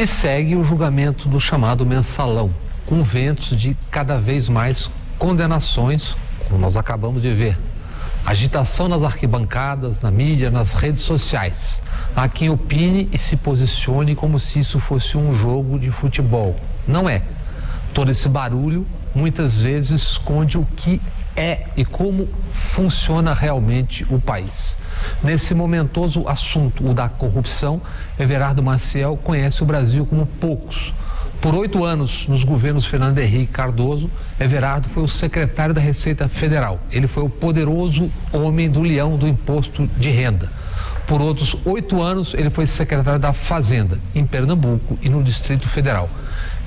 E segue o julgamento do chamado mensalão, com ventos de cada vez mais condenações, como nós acabamos de ver. Agitação nas arquibancadas, na mídia, nas redes sociais. Há quem opine e se posicione como se isso fosse um jogo de futebol. Não é. Todo esse barulho muitas vezes esconde o que é e como funciona realmente o país. Nesse momentoso assunto, o da corrupção, Everardo Maciel conhece o Brasil como poucos. Por 8 anos, nos governos Fernando Henrique Cardoso, Everardo foi o secretário da Receita Federal. Ele foi o poderoso homem do leão do imposto de renda. Por outros 8 anos, ele foi secretário da Fazenda, em Pernambuco e no Distrito Federal.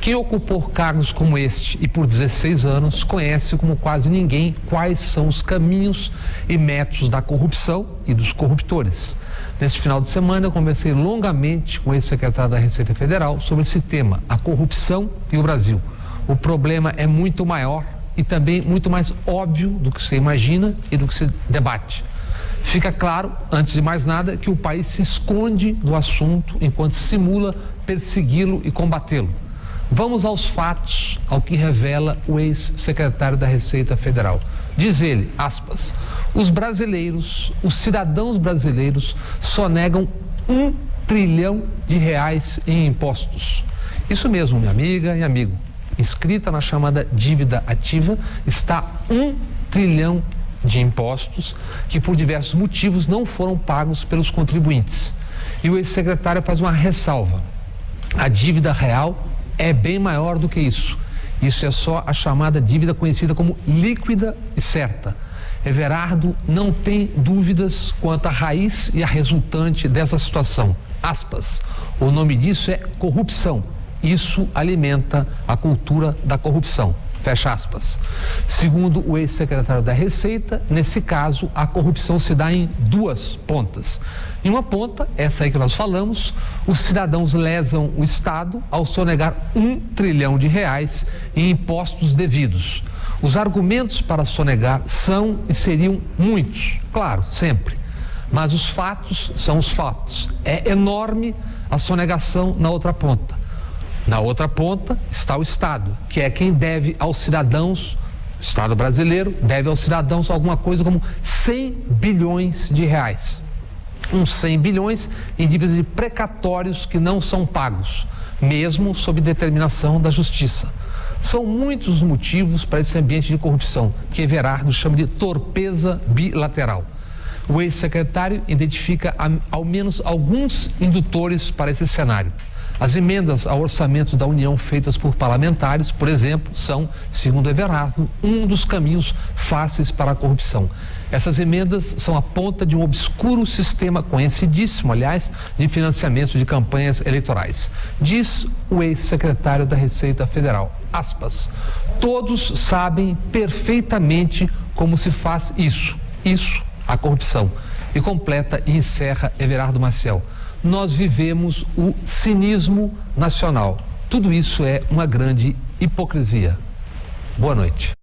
Quem ocupou cargos como este e por 16 anos conhece como quase ninguém quais são os caminhos e métodos da corrupção e dos corruptores. Neste final de semana eu conversei longamente com o ex-secretário da Receita Federal sobre esse tema, a corrupção e o Brasil. O problema é muito maior e também muito mais óbvio do que se imagina e do que se debate. Fica claro, antes de mais nada, que o país se esconde do assunto enquanto simula persegui-lo e combatê-lo. Vamos aos fatos, ao que revela o ex-secretário da Receita Federal. Diz ele, aspas, os brasileiros, os cidadãos brasileiros sonegam R$1 trilhão em impostos. Isso mesmo, minha amiga e amigo. Inscrita na chamada dívida ativa, está R$1 trilhão de impostos que por diversos motivos não foram pagos pelos contribuintes. E o ex-secretário faz uma ressalva. A dívida real é bem maior do que isso. Isso é só a chamada dívida conhecida como líquida e certa. Everardo não tem dúvidas quanto à raiz e à resultante dessa situação. Aspas. O nome disso é corrupção. Isso alimenta a cultura da corrupção. Fecha aspas. Segundo o ex-secretário da Receita, nesse caso, a corrupção se dá em duas pontas. Em uma ponta, essa aí que nós falamos, os cidadãos lesam o Estado ao sonegar R$1 trilhão em impostos devidos. Os argumentos para sonegar são e seriam muitos, claro, sempre. Mas os fatos são os fatos. É enorme a sonegação na outra ponta. Na outra ponta está o Estado, que é quem deve aos cidadãos, o Estado brasileiro deve aos cidadãos alguma coisa como R$100 bilhões. Uns 100 bilhões em dívidas de precatórios que não são pagos, mesmo sob determinação da Justiça. São muitos os motivos para esse ambiente de corrupção, que Everardo chama de torpeza bilateral. O ex-secretário identifica ao menos alguns indutores para esse cenário. As emendas ao orçamento da União feitas por parlamentares, por exemplo, são, segundo Everardo, um dos caminhos fáceis para a corrupção. Essas emendas são a ponta de um obscuro sistema, conhecidíssimo, aliás, de financiamento de campanhas eleitorais. Diz o ex-secretário da Receita Federal, aspas, todos sabem perfeitamente como se faz isso, a corrupção. E completa e encerra Everardo Maciel. Nós vivemos o cinismo nacional. Tudo isso é uma grande hipocrisia. Boa noite.